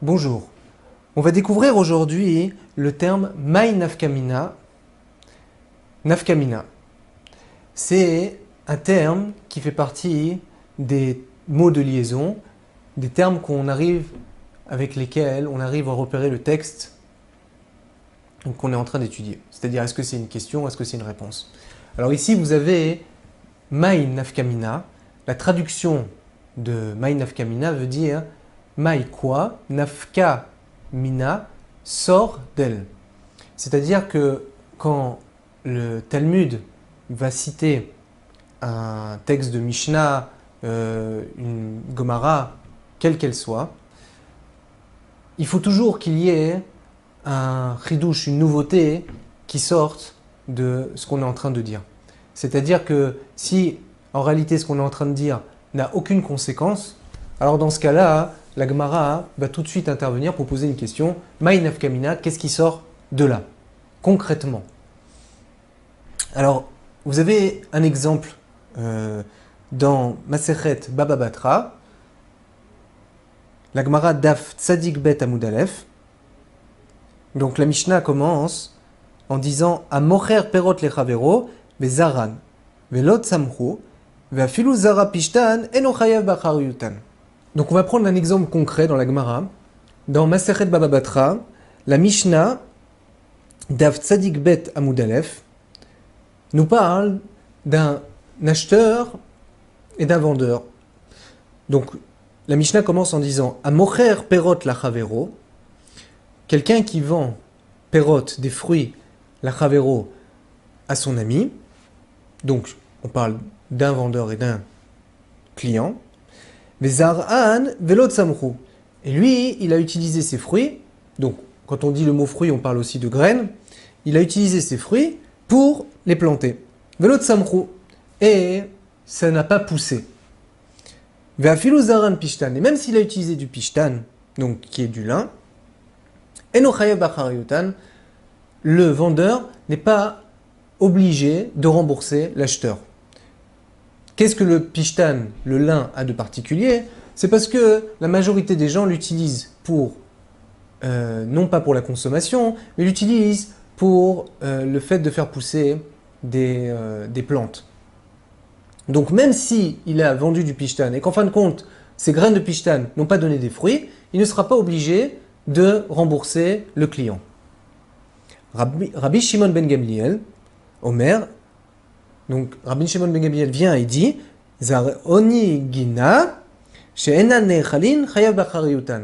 Bonjour, on va découvrir aujourd'hui le terme Mai Nafkamina. Nafkamina, c'est un terme qui fait partie des mots de liaison, des termes avec lesquels on arrive à repérer le texte qu'on est en train d'étudier. C'est-à-dire, est-ce que c'est une question, est-ce que c'est une réponse? Alors ici, vous avez Mai Nafkamina. La traduction de Mai Nafkamina veut dire Mai quoi, Nafka Mina, sort d'elle. C'est-à-dire que quand le Talmud va citer un texte de Mishnah, une Gomara, quelle qu'elle soit, il faut toujours qu'il y ait un chidouche, une nouveauté qui sorte de ce qu'on est en train de dire. C'est-à-dire que si en réalité ce qu'on est en train de dire n'a aucune conséquence, alors dans ce cas-là, la Gemara va tout de suite intervenir pour poser une question. Maï nafkamina, qu'est-ce qui sort de là, concrètement? Alors, vous avez un exemple dans Masechet Baba Batra, la Gemara Daf Tzadik Bet Amud Aleph. Donc la Mishnah commence en disant Amocher perot lechavero vezaran velot samchu veafilu zara pishtan eno chayav bachar yutan. Donc on va prendre un exemple concret dans la Gemara. Dans Masechet Baba Batra, la Mishnah Daf Tzadik Bet Amud Aleph nous parle d'un acheteur et d'un vendeur. Donc la Mishnah commence en disant Amocher perot lachavero, quelqu'un qui vend perot, des fruits, lachavero, à son ami. Donc on parle d'un vendeur et d'un client. Vezar'an velot samchu. Et lui, il a utilisé ses fruits. Donc, quand on dit le mot fruit, on parle aussi de graines. Il a utilisé ses fruits pour les planter. Velot samchu. Et ça n'a pas poussé. Ve'afilu zaran pishtan. Et même s'il a utilisé du pishtan, donc qui est du lin, eno chayav bachar yutan, le vendeur n'est pas obligé de rembourser l'acheteur. Qu'est-ce que le pishtan, le lin, a de particulier? C'est parce que la majorité des gens l'utilisent pour, non pas pour la consommation, mais l'utilisent pour le fait de faire pousser des plantes. Donc même s'il a vendu du pishtan et qu'en fin de compte, ces graines de pishtan n'ont pas donné des fruits, il ne sera pas obligé de rembourser le client. Rabbi Shimon ben Gamliel, Omer, donc Rabbi Shimon ben Gamliel vient et dit Zaroni gina she'ena nechalin chayav bachar yutan.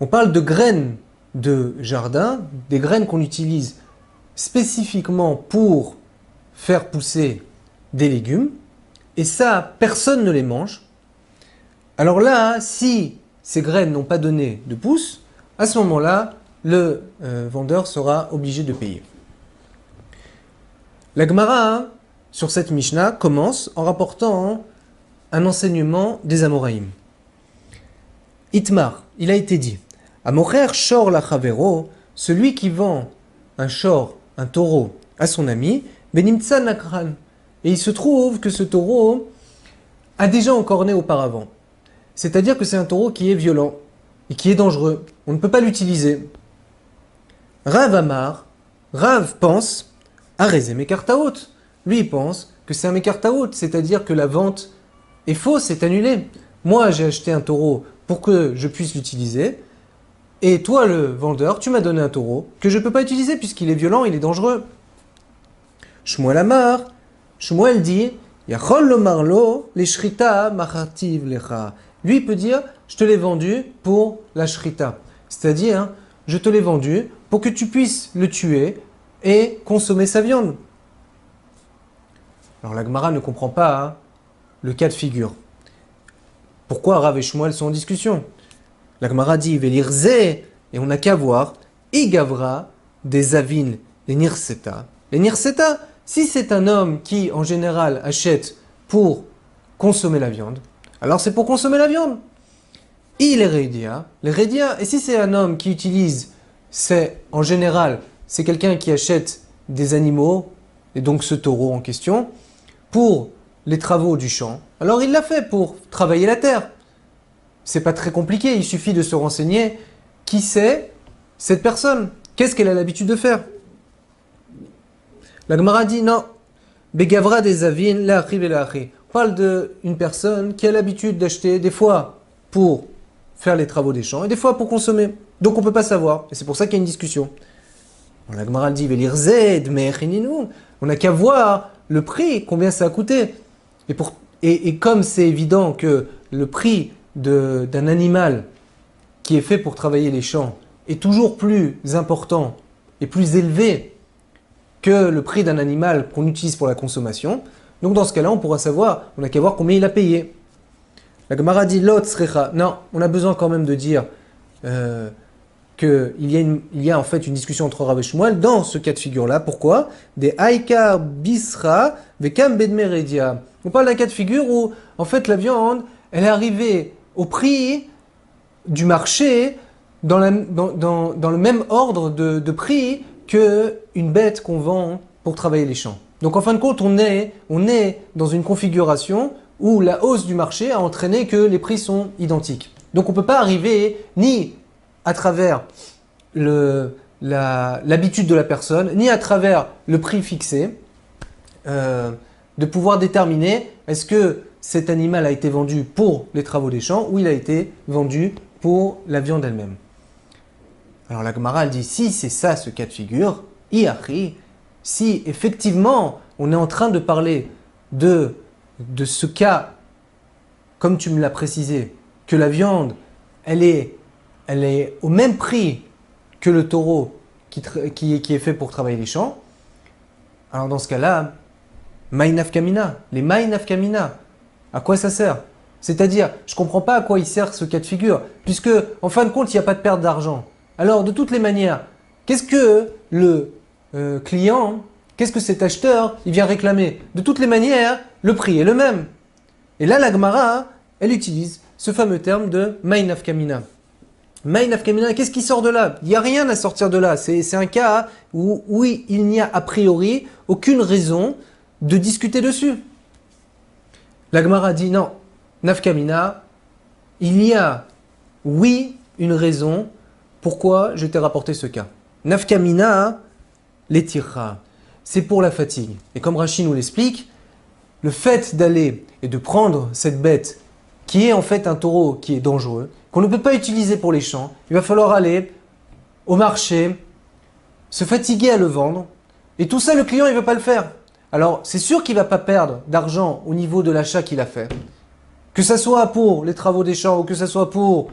On parle de graines de jardin, des graines qu'on utilise spécifiquement pour faire pousser des légumes, et ça, personne ne les mange. Alors là, si ces graines n'ont pas donné de pousse, à ce moment-là, le vendeur sera obligé de payer. La Gemara, sur cette Mishnah, commence en rapportant un enseignement des Amoraïm. Itmar, il a été dit, Amocher shor lachavero, celui qui vend un shor, un taureau, à son ami, benimtsa nakran. Et il se trouve que ce taureau a déjà encorné auparavant. C'est-à-dire que c'est un taureau qui est violent et qui est dangereux. On ne peut pas l'utiliser. Rav Amar, Rav pense à Rezé Mekartaot. Lui, il pense que c'est un Mekartaot, c'est-à-dire que la vente est fausse, est annulée. Moi, j'ai acheté un taureau pour que je puisse l'utiliser. Et toi, le vendeur, tu m'as donné un taureau que je ne peux pas utiliser puisqu'il est violent, il est dangereux. Shmuel Amar, Shmuel dit Yachol lomar lo leshrita machativ lecha. Lui, il peut dire je te l'ai vendu pour la shrita. C'est-à-dire, je te l'ai vendu pour que tu puisses le tuer et consommer sa viande. Alors la Gemara ne comprend pas le cas de figure. Pourquoi Rav et Shmuel sont en discussion? La Gemara dit Velirze, et on n'a qu'à voir, Igavra des avin, les nirseta. Les nirseta, si c'est un homme qui en général achète pour consommer la viande, alors c'est pour consommer la viande. Il est rédia, les rédia, et si c'est un homme qui utilise, en général, c'est quelqu'un qui achète des animaux, et donc ce taureau en question, pour les travaux du champ, alors il l'a fait pour travailler la terre. c'est pas très compliqué, il suffit de se renseigner qui c'est cette personne, qu'est-ce qu'elle a l'habitude de faire. La Gemara dit non, Begavra des avin, l'achi velachi. On parle d'une personne qui a l'habitude d'acheter des fois pour faire les travaux des champs et des fois pour consommer. Donc on ne peut pas savoir, et c'est pour ça qu'il y a une discussion. Bon, la Gemara dit Velirzed, mechininu. On n'a qu'à voir le prix, combien ça a coûté. Et comme c'est évident que le prix d'un animal qui est fait pour travailler les champs est toujours plus important et plus élevé que le prix d'un animal qu'on utilise pour la consommation, donc dans ce cas-là, on pourra savoir, on n'a qu'à voir combien il a payé. La Gemara dit Lot srecha. Non, on a besoin quand même de dire qu'il y a en fait une discussion entre Rav et Shmuel dans ce cas de figure-là. Pourquoi? Des Aïkar Bisra Vekam Bedmeredia. On parle d'un cas de figure où en fait la viande, elle est arrivée au prix du marché dans le même ordre de prix qu'une bête qu'on vend pour travailler les champs. Donc en fin de compte, on est dans une configuration où la hausse du marché a entraîné que les prix sont identiques. Donc on ne peut pas arriver ni à travers l'habitude de la personne, ni à travers le prix fixé, de pouvoir déterminer est-ce que cet animal a été vendu pour les travaux des champs ou il a été vendu pour la viande elle-même. Alors la Gemara dit si c'est ça ce cas de figure, Iachi, si effectivement on est en train de parler de ce cas, comme tu me l'as précisé, que la viande elle est au même prix que le taureau qui est fait pour travailler les champs, alors dans ce cas-là, Maïnafkamina, les Maïnafkamina, à quoi ça sert? C'est-à-dire, je ne comprends pas à quoi il sert ce cas de figure, puisque en fin de compte, il n'y a pas de perte d'argent. Alors, de toutes les manières, qu'est-ce que le client, qu'est-ce que cet acheteur, il vient réclamer? De toutes les manières, le prix est le même. Et là, la Gemara, elle utilise ce fameux terme de Maïnafkamina. Maïnafkamina, qu'est-ce qui sort de là? Il n'y a rien à sortir de là. C'est un cas où il n'y a a priori aucune raison de discuter dessus. La Gemara dit non, Nafkamina, il y a, oui, une raison pourquoi je t'ai rapporté ce cas. Nafkamina, l'étirra, c'est pour la fatigue. Et comme Rashi nous l'explique, le fait d'aller et de prendre cette bête qui est en fait un taureau qui est dangereux, qu'on ne peut pas utiliser pour les champs, il va falloir aller au marché, se fatiguer à le vendre, et tout ça le client il ne veut pas le faire. Alors c'est sûr qu'il ne va pas perdre d'argent au niveau de l'achat qu'il a fait. Que ce soit pour les travaux des champs ou que ce soit pour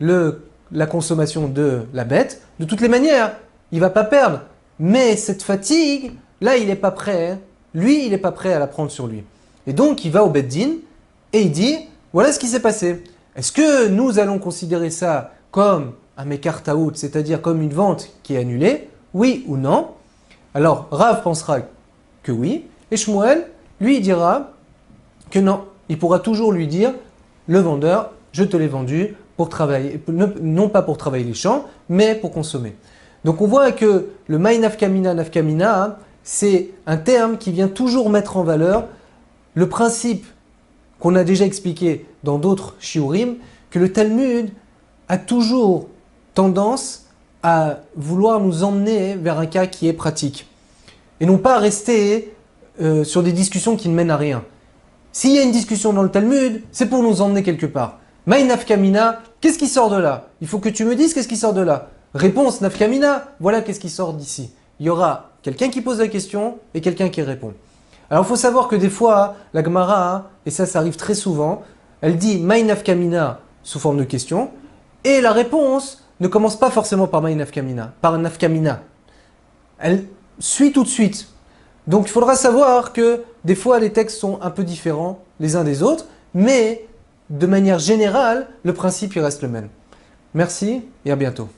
la consommation de la bête, de toutes les manières, il ne va pas perdre. Mais cette fatigue, là il n'est pas prêt, lui il n'est pas prêt à la prendre sur lui. Et donc il va au Beddin et il dit, voilà ce qui s'est passé. Est-ce que nous allons considérer ça comme un mekar taout, c'est-à-dire comme une vente qui est annulée, oui ou non? Alors Rav pensera que oui, et Shmuel, lui, il dira que non. Il pourra toujours lui dire, le vendeur, je te l'ai vendu pour travailler, non pas pour travailler les champs, mais pour consommer. Donc on voit que le Maï Nafkamina Nafkamina, c'est un terme qui vient toujours mettre en valeur le principe qu'on a déjà expliqué dans d'autres shiurim, que le Talmud a toujours tendance à vouloir nous emmener vers un cas qui est pratique. Et non pas rester sur des discussions qui ne mènent à rien. S'il y a une discussion dans le Talmud, c'est pour nous emmener quelque part. Maï Nafkamina, qu'est-ce qui sort de là? Il faut que tu me dises qu'est-ce qui sort de là. Réponse Nafkamina, voilà qu'est-ce qui sort d'ici. Il y aura quelqu'un qui pose la question et quelqu'un qui répond. Alors il faut savoir que des fois, la Gemara, et ça arrive très souvent, elle dit Maï Nafkamina sous forme de question, et la réponse ne commence pas forcément par Maï Nafkamina, par Nafkamina. Elle suit tout de suite. Donc il faudra savoir que des fois les textes sont un peu différents les uns des autres, mais de manière générale, le principe il reste le même. Merci et à bientôt.